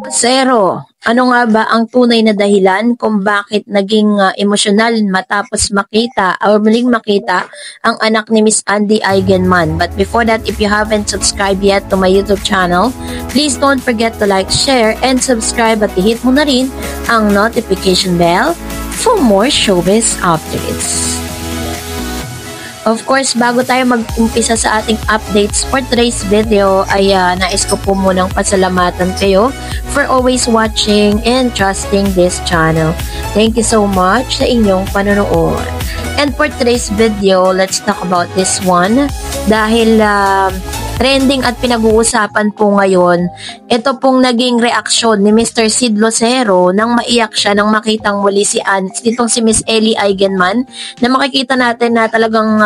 Zero. Ano nga ba ang tunay na dahilan kung bakit naging emosyonal matapos makita o muling makita ang anak ni Miss Andy Eigenman? But before that, if you haven't subscribed yet to my YouTube channel, please don't forget to like, share, and subscribe at i-hit mo na rin ang notification bell for more showbiz updates. Of course, bago tayo mag-umpisa sa ating updates for today's video, ay nais ko po munang pasalamatan kayo for always watching and trusting this channel. Thank you so much sa inyong panonood. And for today's video, let's talk about this one. Dahil trending at pinag-uusapan po ngayon, ito pong naging reaksyon ni Mr. Sid Lucero nang maiyak siya nang makitang muli itong si Miss Ellie Eigenman, na makikita natin na talagang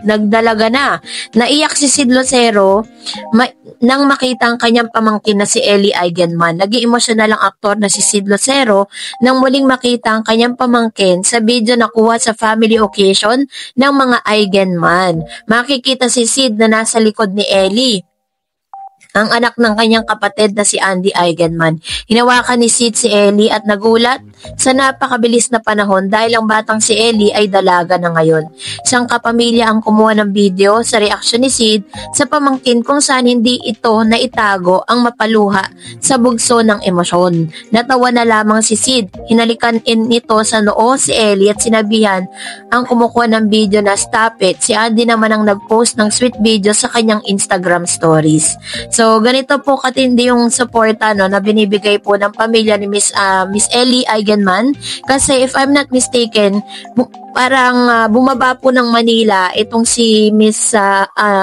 nagdalaga na. Naiyak si Sid Lucero nang makita ang kanyang pamangkin na si Ellie Eigenman. Naging emosyonal ang aktor na si Sid Lucero nang muling makita ang kanyang pamangkin sa video na kuha sa family occasion ng mga Eigenman. Makikita si Sid na nasa likod ni Ellie, ang anak ng kanyang kapatid na si Andy Eigenman. Hinawakan ni Sid si Ellie at nagulat sa napakabilis na panahon dahil ang batang si Ellie ay dalaga na ngayon. Isang kapamilya ang kumuha ng video sa reaksyon ni Sid sa pamangkin kung saan hindi ito naitago ang mapaluha sa bugso ng emosyon. Natawa na lamang si Sid. Hinalikan nito sa noo si Ellie at sinabihan ang kumukuha ng video na stop it. Si Andy naman ang nag-post ng sweet video sa kanyang Instagram stories. So, ganito po katindi yung suporta na binibigay po ng pamilya ni Miss Ellie Eigenman. Kasi if I'm not mistaken, parang bumaba po ng Manila itong si Miss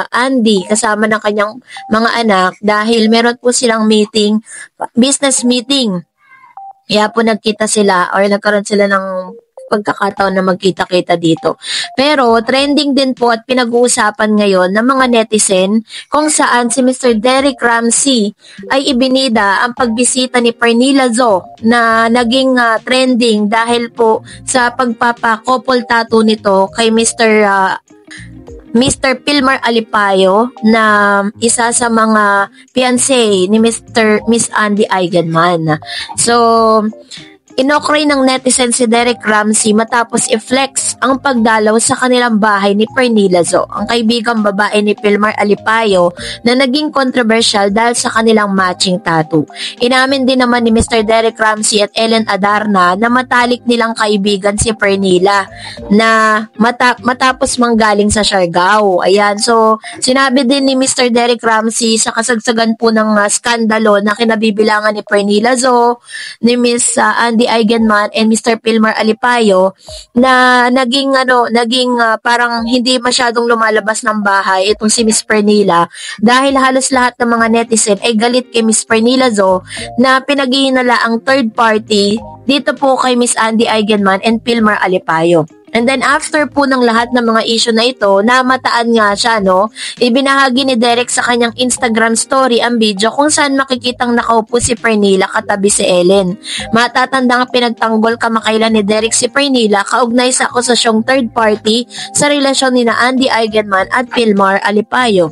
Andy kasama ng kanyang mga anak dahil meron po silang meeting, business meeting. Kaya po nagkita sila or nagkaroon sila ng pagkakataon na magkita-kita dito. Pero trending din po at pinag-uusapan ngayon ng mga netizen kung saan si Mr. Derek Ramsey ay ibinida ang pagbisita ni Pernilla Zo na naging trending dahil po sa pagpapa-couple tattoo nito kay Mr. Pilmar Alipayo na isa sa mga fiancé ni Miss Andy Eigenman. So, inokray ng netizen si Derek Ramsey matapos i-flex ang pagdalaw sa kanilang bahay ni Pernilla Zo, ang kaibigang babae ni Pilmar Alipayo na naging controversial dahil sa kanilang matching tattoo. Inamin din naman ni Mr. Derek Ramsey at Ellen Adarna na matalik nilang kaibigan si Pernilla na matapos manggaling sa Siargao. Ayan, so sinabi din ni Mr. Derek Ramsey sa kasagsagan po ng skandalo na kinabibilangan ni Pernilla Zo, ni Miss Andy Eigenman and Mr. Pilmar Alipayo na naging parang hindi masyadong lumalabas ng bahay itong si Miss Pernilla dahil halos lahat ng mga netizen ay galit kay Miss Pernilla Zo na pinaghihinala ang third party dito po kay Miss Andy Eigenman and Pilmar Alipayo. And then after po ng lahat ng mga issue na ito, namataan nga siya, ibinahagi ni Derek sa kanyang Instagram story ang video kung saan makikitang nakaupo si Pernilla katabi si Ellen. Matatandang pinagtanggol kamakailan ni Derek si Pernilla kaugnay sa akusasyong third party sa relasyon ni Andy Eigenman at Pilmar Alipayo.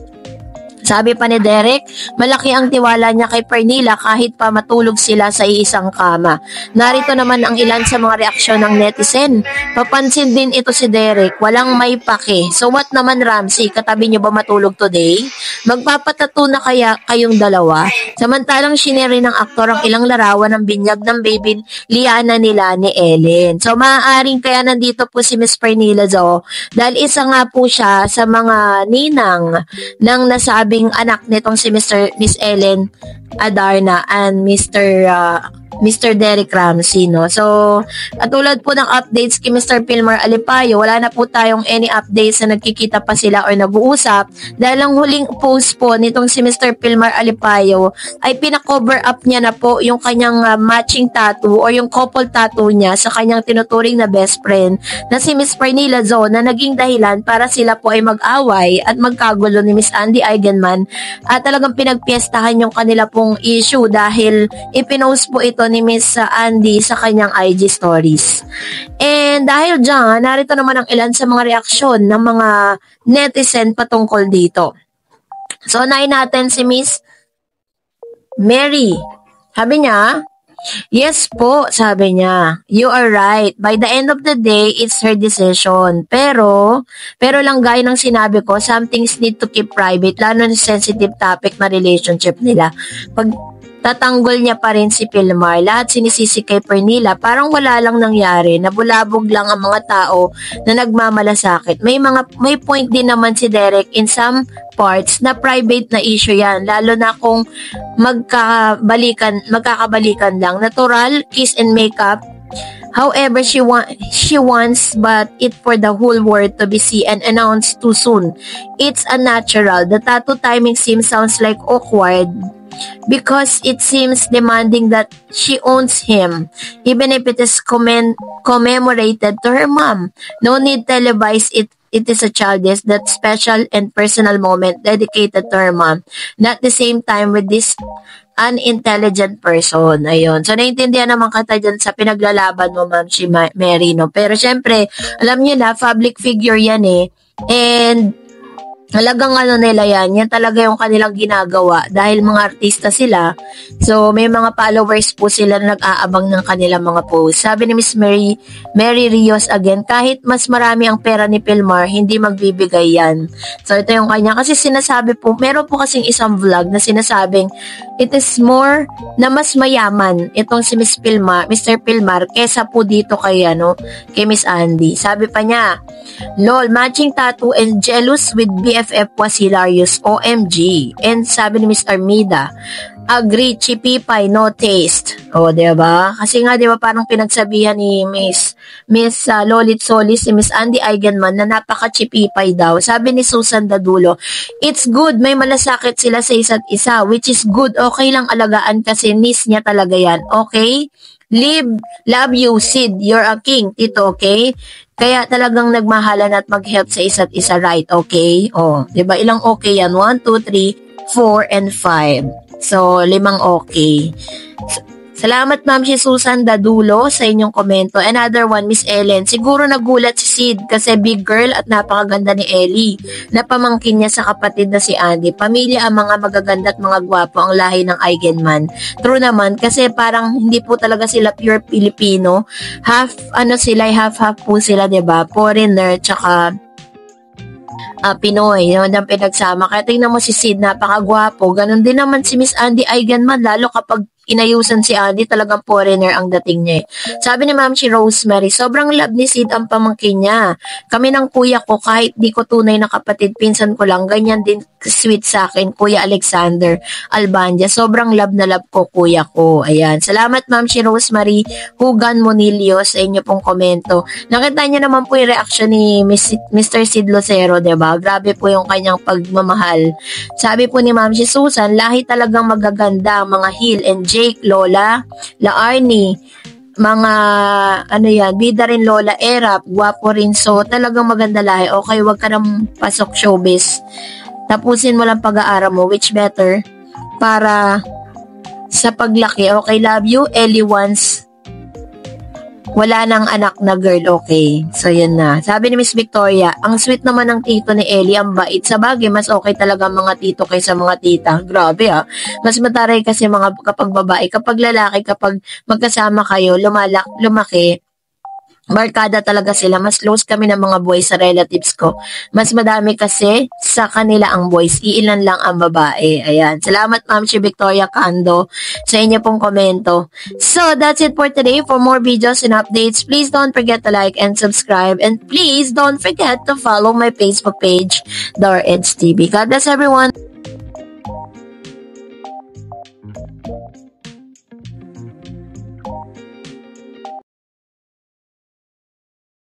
Sabi pa ni Derek, malaki ang tiwala niya kay Pernilla kahit pa matulog sila sa iisang kama. Narito naman ang ilan sa mga reaksyon ng netizen. Papansin din ito si Derek, walang may pake. So what naman Ramsey, katabi niyo ba matulog today? Magpapatato na kaya kayong dalawa? Samantalang shinare ng aktor ang ilang larawan ng binyag ng baby Liana nila ni Ellen. So maaaring kaya nandito po si Miss Pernilla Zo dahil isa nga po siya sa mga ninang ng nasabing anak nitong si Miss Ellen Adarna and Mr. Derek Ramsey, So, katulad po ng updates kay Mr. Pilmar Alipayo, wala na po tayong any updates na nagkikita pa sila or nag-uusap dahil ang huling post po nitong si Mr. Pilmar Alipayo ay pina-cover up niya na po yung kanyang matching tattoo or yung couple tattoo niya sa kanyang tinuturing na best friend na si Miss Pernilla Zo na naging dahilan para sila po ay mag-away at magkagulo ni Miss Andy Eigenman at talagang pinagpiestahan yung kanila pong issue dahil ipinost po ito ni Miss Andy sa kanyang IG stories. And dahil dyan, narito naman ang ilan sa mga reaksyon ng mga netizen patungkol dito. So, unahin natin si Miss Mary. Sabi niya, yes po, sabi niya. You are right. By the end of the day, it's her decision. Pero lang gaya ng sinabi ko, some things need to keep private, lalo na sensitive topic na relationship nila. Pag tatanggol niya pa rin si Pilmar, lahat sinisisi kay Pernilla, parang wala lang nangyari, nabulabog lang ang mga tao na nagmamalasakit. May point din naman si Derek in some parts na private na issue yan, lalo na kung magkakabalikan lang. Natural, kiss and makeup. However, she wants but it for the whole world to be seen and announced too soon. It's unnatural. The tattoo timing sounds like awkward because it seems demanding that she owns him, even if it is commemorated to her mom. No need televise it. It is a childish, that special and personal moment dedicated to her mom. Not the same time with this unintelligent person. Ayun. So, naiintindihan naman kita dyan sa pinaglalaban mo, ma'am, si Mary, no? Pero, syempre, alam niyo na, public figure yan eh. And, halagang nila yan. Yan talaga yung kanilang ginagawa. Dahil mga artista sila, so may mga followers po sila na nag-aabang ng kanilang mga posts. Sabi ni Miss Mary Rios again, kahit mas marami ang pera ni Pilmar, hindi magbibigay yan. So ito yung kanya. Kasi sinasabi po, meron po kasing isang vlog na sinasabing, it is more na mas mayaman itong si Mr. Pilmar kesa po dito kay Miss Andy. Sabi pa niya, lol, matching tattoo and jealous with BFF was hilarious. OMG. And sabi ni Miss Armida, agree, chipipay, no taste. O, diba? Kasi nga, diba, parang pinagsabihan ni Miss Lolit Solis, si Miss Andy Eigenman, na napaka-chipipay daw. Sabi ni Susan Dadulo, it's good, may malasakit sila sa isa't isa, which is good, okay lang alagaan kasi niece niya talaga yan. Okay? Love you, Sid. You're a king, Tito, okay? Kaya talagang nagmahalan at mag-help sa isa't isa, right? Okay? O, diba? Ilang okay yan? 1, 2, 3, 4, and 5. So, 5 okay. Salamat, Ma'am si Susan Dadulo sa inyong komento. Another one, Miss Ellen. Siguro nagulat si Sid kasi big girl at napakaganda ni Ellie. Napamangkin niya sa kapatid na si Andy. Pamilya ang mga magaganda at mga gwapo ang lahi ng Eigenman. True naman kasi parang hindi po talaga sila pure Filipino. Half po sila, 'di ba? Foreigner tsaka Pinoy, yun ang pinagsama. Kaya tingnan mo si Sid, napakagwapo. Ganon din naman si Miss Andy Eigenman, lalo kapag inayusan si Andy, talagang foreigner ang dating niya. Sabi ni Ma'am si Rosemary, sobrang love ni Sid ang pamangkin niya. Kami ng kuya ko, kahit di ko tunay na kapatid, pinsan ko lang, ganyan din sweet sa akin, Kuya Alexander Albandia. Sobrang love na love ko, kuya ko. Ayan. Salamat, Ma'am si Rosemary Hugan Monilio sa inyo pong komento. Nakita niyo naman po yung reaction ni Mr. Sid Lucero, diba? Grabe po yung kanyang pagmamahal. Sabi po ni Ma'am si Susan, lahi talagang magaganda, mga Hill and Jake, Lola, La Arnie, mga bida rin Lola Erap, gwapo rin. So, talagang maganda lahi. Okay, wag ka nang pasok showbiz. Tapusin mo lang pag-aaral mo, which better para sa paglaki. Okay, love you. Ellie wants wala nang anak na girl, okay. So, yan na. Sabi ni Miss Victoria, ang sweet naman ng tito ni Ellie, ang bait. Sa bagay, mas okay talaga mga tito kaysa mga tita. Grabe Mas mataray kasi mga kapag babae. Kapag lalaki, kapag magkasama kayo, lumaki, barkada talaga sila. Mas close kami ng mga boys sa relatives ko. Mas madami kasi sa kanila ang boys. Iilan lang ang babae. Ayan. Salamat, Ma'am si Victoria Cando sa inyo pong komento. So, that's it for today. For more videos and updates, please don't forget to like and subscribe. And please don't forget to follow my Facebook page, Dar Eds TV. God bless everyone.